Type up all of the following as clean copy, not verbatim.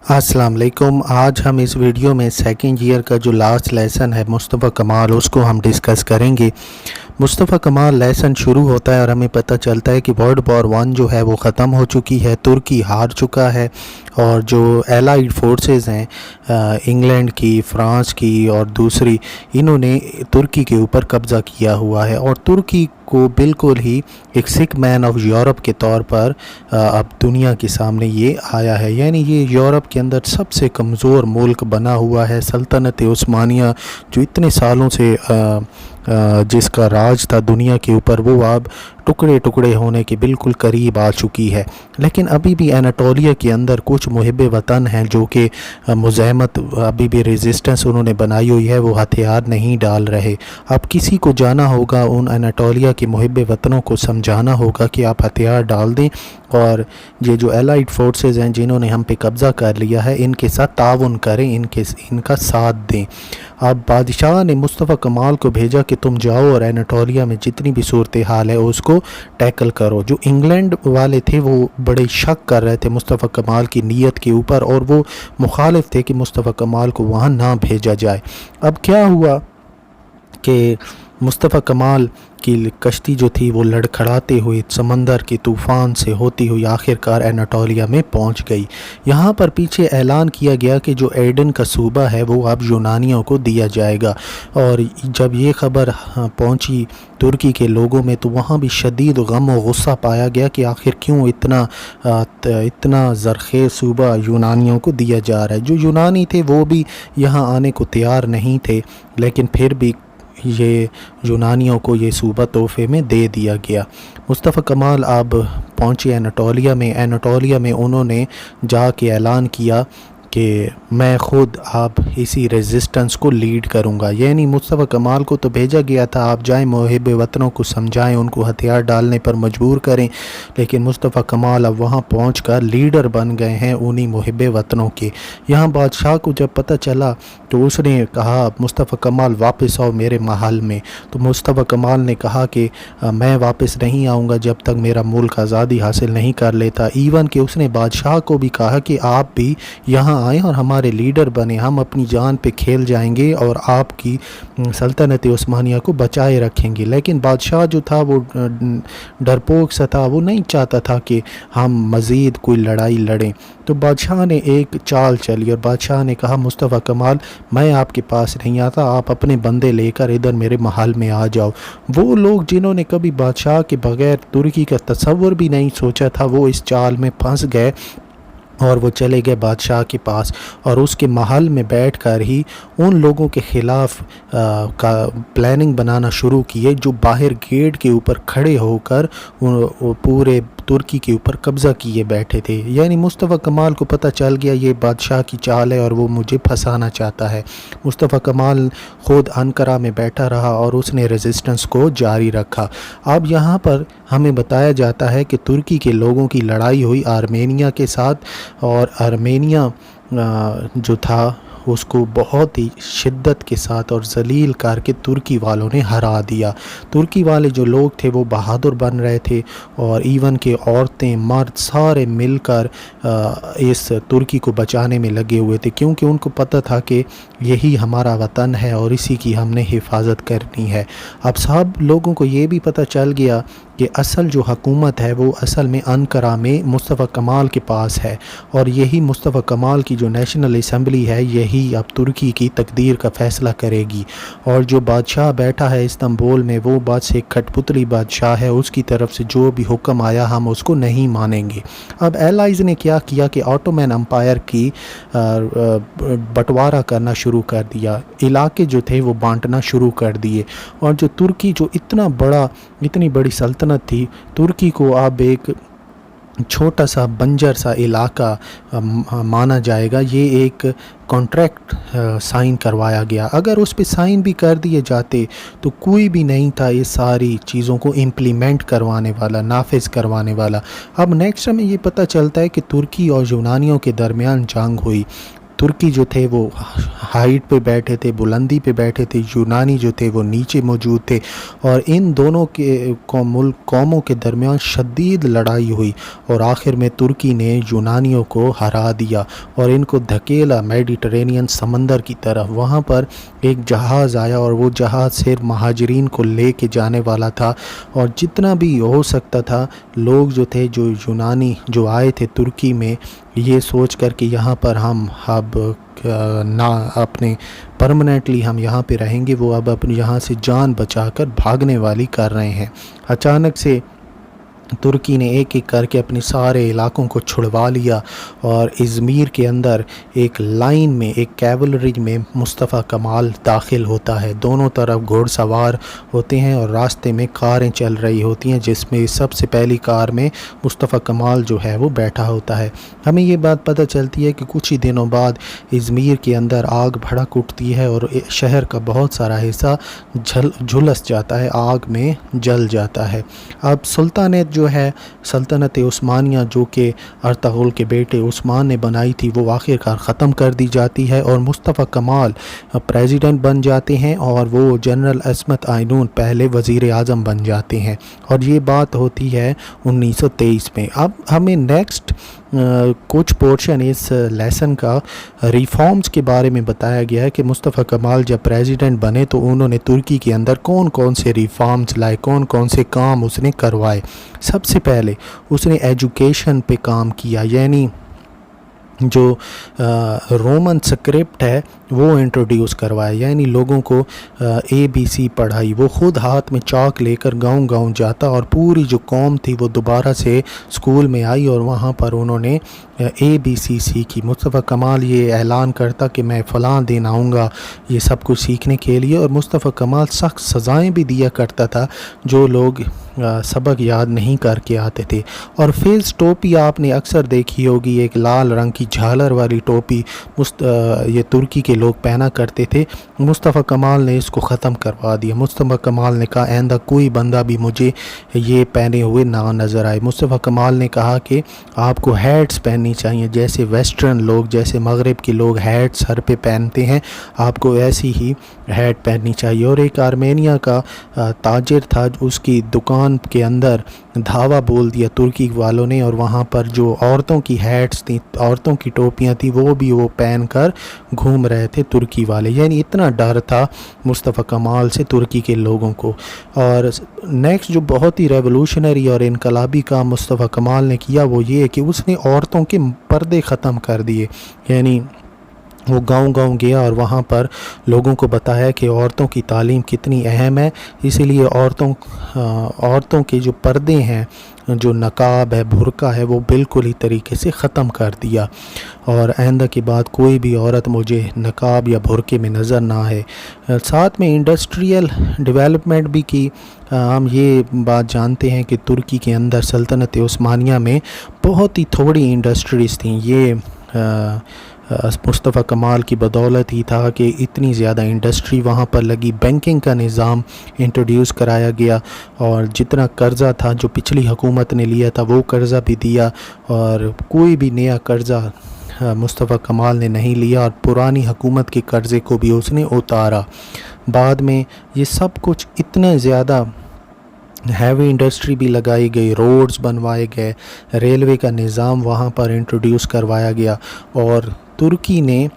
अस्सलाम वालेकुम। आज हम इस वीडियो में सेकंड ईयर का जो लास्ट लेसन है मुस्तफ़ा कमाल, उसको हम डिस्कस करेंगे। मुस्तफ़ा कमाल लेसन शुरू होता है और हमें पता चलता है कि वर्ल्ड वॉर 1 जो है वो ख़त्म हो चुकी है, तुर्की हार चुका है और जो एलाइड फोर्सेस हैं इंग्लैंड की, फ़्रांस की और दूसरी, इन्होंने तुर्की के ऊपर कब्ज़ा किया हुआ है और तुर्की को बिल्कुल ही एक सिक मैन ऑफ यूरोप के तौर पर अब दुनिया के सामने ये आया है। यानी ये यूरोप के अंदर सबसे कमज़ोर मुल्क बना हुआ है। सल्तनत उस्मानिया जो इतने सालों से जिसका राज था दुनिया के ऊपर, वो अब टुकड़े टुकड़े होने के बिल्कुल करीब आ चुकी है। लेकिन अभी भी एनाटोलिया के अंदर कुछ मुहिब वतन हैं जो कि मुज़ाहमत, अभी भी रेजिस्टेंस उन्होंने बनाई हुई है, वो हथियार नहीं डाल रहे। अब किसी को जाना होगा, उन एनाटोलिया के मुहिब वतनों को समझाना होगा कि आप हथियार डाल दें और ये जो एलाइड फोर्सेस हैं जिन्होंने हम पे कब्ज़ा कर लिया है, इनके साथ ताउन करें, इनका साथ दें। अब बादशाह ने मुस्तफ़ा कमाल को भेजा कि तुम जाओ और एनाटोलिया में जितनी भी सूरत हाल है उसको टैकल करो। जो इंग्लैंड वाले थे वो बड़े शक कर रहे थे मुस्तफ़ा कमाल की नीयत के ऊपर और वो मुखालिफ थे कि मुस्तफ़ा कमाल को वहाँ ना भेजा जाए। अब क्या हुआ कि मुस्तफ़ा कमाल की कश्ती जो थी वो लड़खड़ाते हुए समंदर के तूफ़ान से होती हुई आखिरकार एनाटोलिया में पहुंच गई। यहाँ पर पीछे ऐलान किया गया कि जो एडन का सूबा है वो अब यूनानियों को दिया जाएगा। और जब ये ख़बर पहुंची तुर्की के लोगों में तो वहाँ भी शदीद गम और गुस्सा पाया गया कि आखिर क्यों इतना ज़रख़ेज़ सूबा यूनानियों को दिया जा रहा है। जो यूनानी थे वो भी यहाँ आने को तैयार नहीं थे, लेकिन फिर भी ये यूनानियों को ये सूबा तोहफे में दे दिया गया। मुस्तफ़ा कमाल अब पहुँचे एनाटोलिया में उन्होंने जाके ऐलान किया कि मैं ख़ुद आप इसी रेजिस्टेंस को लीड करूंगा। यानी मुस्तफ़ा कमाल को तो भेजा गया था आप जाएं, मुहिब वतनों को समझाएं, उनको हथियार डालने पर मजबूर करें, लेकिन मुस्तफ़ा कमाल अब वहां पहुंचकर लीडर बन गए हैं उन्हीं मुहिब वतनों के। यहाँ बादशाह को जब पता चला तो उसने कहा मुस्तफ़ा कमाल वापस आओ मेरे महल में। तो मुस्तफ़ा कमाल ने कहा कि मैं वापस नहीं आऊँगा जब तक मेरा मुल्क आज़ादी हासिल नहीं कर लेता। इवन कि उसने बादशाह को भी कहा कि आप भी यहाँ आएँ और हमारे लीडर बने, हम अपनी जान पे खेल जाएंगे और आपकी सल्तनत उस्मानिया को बचाए रखेंगे। लेकिन बादशाह जो था वो डरपोक सा था, वो नहीं चाहता था कि हम मज़ीद कोई लड़ाई लड़ें। तो बादशाह ने एक चाल चली और बादशाह ने कहा मुस्तफ़ा कमाल मैं आपके पास नहीं आता, आप अपने बंदे लेकर इधर मेरे महल में आ जाओ। वो लोग जिन्होंने कभी बादशाह के बग़ैर तुर्की का तसव्वुर भी नहीं सोचा था, वो इस चाल में फंस गए और वो चले गए बादशाह के पास और उसके महल में बैठकर ही उन लोगों के ख़िलाफ़ का प्लानिंग बनाना शुरू किए जो बाहर गेट के ऊपर खड़े होकर पूरे तुर्की के ऊपर कब्ज़ा किए बैठे थे। यानी मुस्तफ़ा कमाल को पता चल गया ये बादशाह की चाल है और वो मुझे फंसाना चाहता है। मुस्तफ़ा कमाल ख़ुद अनकरा में बैठा रहा और उसने रेजिस्टेंस को जारी रखा। अब यहाँ पर हमें बताया जाता है कि तुर्की के लोगों की लड़ाई हुई आर्मेनिया के साथ और आर्मेनिया जो था उसको बहुत ही शिद्दत के साथ और जलील करके तुर्की वालों ने हरा दिया। तुर्की वाले जो लोग थे वो बहादुर बन रहे थे और इवन के औरतें मर्द सारे मिलकर इस तुर्की को बचाने में लगे हुए थे, क्योंकि उनको पता था कि यही हमारा वतन है और इसी की हमने हिफाजत करनी है। अब सब लोगों को ये भी पता चल गया कि असल जो हुकूमत है वो असल में अनकरा में मुस्तफ़ा कमाल के पास है और यही मुस्तफ़ा कमाल की जो नेशनल असम्बली है यही अब तुर्की की तकदीर का फ़ैसला करेगी। और जो बादशाह बैठा है इस्तांबुल में वो बस एक कठपुतली बादशाह है, उसकी तरफ से जो भी हुक्म आया हम उसको नहीं मानेंगे। अब एलाइज़ ने क्या किया कि ऑटोमन एम्पायर की बंटवारा करना शुरू कर दिया, इलाके जो थे वो बांटना शुरू कर दिए और जो तुर्की जो इतनी बड़ी सल्तनत थी, तुर्की को अब एक छोटा सा बंजर सा इलाका माना जाएगा। ये एक कॉन्ट्रैक्ट साइन करवाया गया। अगर उस पे साइन भी कर दिए जाते तो कोई भी नहीं था ये सारी चीज़ों को इम्प्लीमेंट करवाने वाला, नाफिज करवाने वाला। अब नेक्स्ट हमें ये पता चलता है कि तुर्की और यूनानियों के दरमियान जंग हुई। ترکی جو تھے وہ ہائٹ پہ بیٹھے تھے، بلندی پہ بیٹھے تھے، یونانی جو تھے وہ نیچے موجود تھے، اور ان دونوں کے قوموں کے درمیان شدید لڑائی ہوئی، اور آخر میں ترکی نے یونانیوں کو ہرا دیا اور ان کو دھکیلا میڈیٹرینین سمندر کی طرف۔ وہاں پر ایک جہاز آیا اور وہ جہاز صرف مہاجرین کو لے کے جانے والا تھا، اور جتنا بھی ہو سکتا تھا لوگ جو تھے، جو یونانی جو آئے تھے ترکی میں، یہ سوچ کر کہ یہاں پر ہم اب نہ اپنے پرماننٹلی ہم یہاں پہ رہیں گے، وہ اب اپنی یہاں سے جان بچا کر بھاگنے والی کر رہے ہیں۔ اچانک سے ترکی نے ایک ایک کر کے اپنے سارے علاقوں کو چھڑوا لیا، اور ازمیر کے اندر ایک لائن میں، ایک کیولری میں مصطفیٰ کمال داخل ہوتا ہے۔ دونوں طرف گھوڑ سوار ہوتے ہیں اور راستے میں کاریں چل رہی ہوتی ہیں، جس میں سب سے پہلی کار میں مصطفیٰ کمال جو ہے وہ بیٹھا ہوتا ہے۔ ہمیں یہ بات پتہ چلتی ہے کہ کچھ ہی دنوں بعد ازمیر کے اندر آگ بھڑک اٹھتی ہے اور شہر کا بہت سارا حصہ جھلس جاتا ہے، آگ میں جل جاتا ہے۔ اب سلطنت عثمانیہ جو کہ ارطغرل کے بیٹے عثمان نے بنائی تھی، وہ آخرکار ختم کر دی جاتی ہے، اور مصطفیٰ کمال پریزیڈنٹ بن جاتے ہیں، اور وہ جنرل عصمت عینون پہلے وزیر اعظم بن جاتے ہیں، اور یہ بات ہوتی ہے 1923 میں۔ اب ہمیں نیکسٹ کچھ پورشن اس لیسن کا ریفارمز کے بارے میں بتایا گیا ہے کہ مصطفیٰ کمال جب پریزیڈنٹ بنے تو انہوں نے ترکی کے اندر کون کون سے ریفارمز لائے، کون کون سے کام اس نے کروائے۔ سب سے پہلے اس نے ایجوکیشن پہ کام کیا، یعنی جو رومن سکرپٹ ہے وہ انٹروڈیوس کروایا، یعنی لوگوں کو ABC پڑھائی۔ وہ خود ہاتھ میں چاک لے کر گاؤں گاؤں جاتا، اور پوری جو قوم تھی وہ دوبارہ سے اسکول میں آئی، اور وہاں پر انہوں نے ABC سیکھی۔ مصطفیٰ کمال یہ اعلان کرتا کہ میں فلاں دن آؤں گا یہ سب کچھ سیکھنے کے لیے، اور مصطفیٰ کمال سخت سزائیں بھی دیا کرتا تھا جو لوگ سبق یاد نہیں کر کے آتے تھے۔ اور فیز ٹوپی آپ نے اکثر دیکھی ہوگی، ایک لال رنگ کی جھالر والی ٹوپی یہ ترکی کے لوگ پہنا کرتے تھے۔ مصطفیٰ کمال نے اس کو ختم کروا دیا۔ مصطفیٰ کمال نے کہا آئندہ کوئی بندہ بھی مجھے یہ پہنے ہوئے نہ نظر آئے۔ مصطفیٰ کمال نے کہا کہ آپ کو ہیٹس پہننی چاہیے، جیسے ویسٹرن لوگ، جیسے مغرب کے لوگ ہیٹ سر پہ پہنتے ہیں، آپ کو ایسی ہی ہیٹ پہننی چاہیے۔ اور ایک آرمینیا کا تاجر تھا، اس کی دکان کے اندر دھاوا بول دیا ترکی والوں نے، اور وہاں پر جو عورتوں کی ہیٹس تھیں، عورتوں کی ٹوپیاں تھیں، وہ بھی وہ پہن کر گھوم رہے تھے ترکی والے، یعنی اتنا ڈر تھا مصطفیٰ کمال سے ترکی کے لوگوں کو۔ اور نیکسٹ جو بہت ہی ریولوشنری اور انقلابی کام مصطفیٰ کمال نے کیا وہ یہ ہے کہ اس نے عورتوں کے پردے ختم کر دیے، یعنی وہ گاؤں گاؤں گیا اور وہاں پر لوگوں کو بتایا کہ عورتوں کی تعلیم کتنی اہم ہے، اسی لیے عورتوں کے جو پردے ہیں، جو نقاب ہے، برقع ہے، وہ بالکل ہی طریقے سے ختم کر دیا، اور آئندہ کے بعد کوئی بھی عورت مجھے نقاب یا برقعے میں نظر نہ آئے۔ ساتھ میں انڈسٹریل ڈیولپمنٹ بھی کی۔ ہم یہ بات جانتے ہیں کہ ترکی کے اندر سلطنت عثمانیہ میں بہت ہی تھوڑی انڈسٹریز تھیں، یہ مصطفیٰ کمال کی بدولت ہی تھا کہ اتنی زیادہ انڈسٹری وہاں پر لگی۔ بینکنگ کا نظام انٹروڈیوس کرایا گیا، اور جتنا قرضہ تھا جو پچھلی حکومت نے لیا تھا وہ قرضہ بھی دیا، اور کوئی بھی نیا قرضہ مصطفیٰ کمال نے نہیں لیا، اور پرانی حکومت کے قرضے کو بھی اس نے اتارا۔ بعد میں یہ سب کچھ اتنا زیادہ ہیوی انڈسٹری بھی لگائی گئی، روڈز بنوائے گئے، ریلوے کا نظام وہاں پر انٹروڈیوس کروایا گیا، اور ترکی نے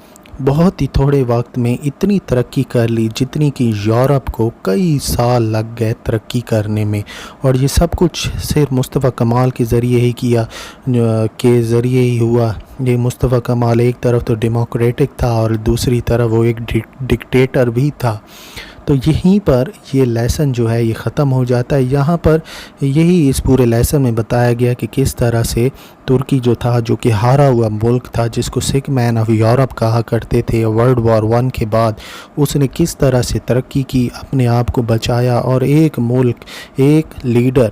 بہت ہی تھوڑے وقت میں اتنی ترقی کر لی جتنی کہ یورپ کو کئی سال لگ گئے ترقی کرنے میں۔ اور یہ سب کچھ صرف مصطفیٰ کمال کے ذریعے ہی ہوا۔ یہ مصطفیٰ کمال ایک طرف تو ڈیموکریٹک تھا اور دوسری طرف وہ ایک ڈکٹیٹر بھی تھا۔ تو یہیں پر یہ لیسن جو ہے یہ ختم ہو جاتا ہے۔ یہاں پر یہی اس پورے لیسن میں بتایا گیا کہ کس طرح سے ترکی جو تھا، جو کہ ہارا ہوا ملک تھا، جس کو سک مین آف یورپ کہا کرتے تھے ورلڈ وار 1 کے بعد، اس نے کس طرح سے ترقی کی، اپنے آپ کو بچایا، اور ایک ملک، ایک لیڈر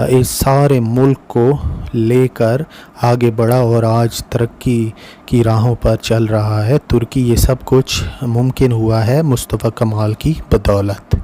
اس سارے ملک کو لے کر آگے بڑھا اور آج ترقی کی راہوں پر چل رہا ہے ترکی۔ یہ سب کچھ ممکن ہوا ہے مصطفیٰ کمال کی بدولت۔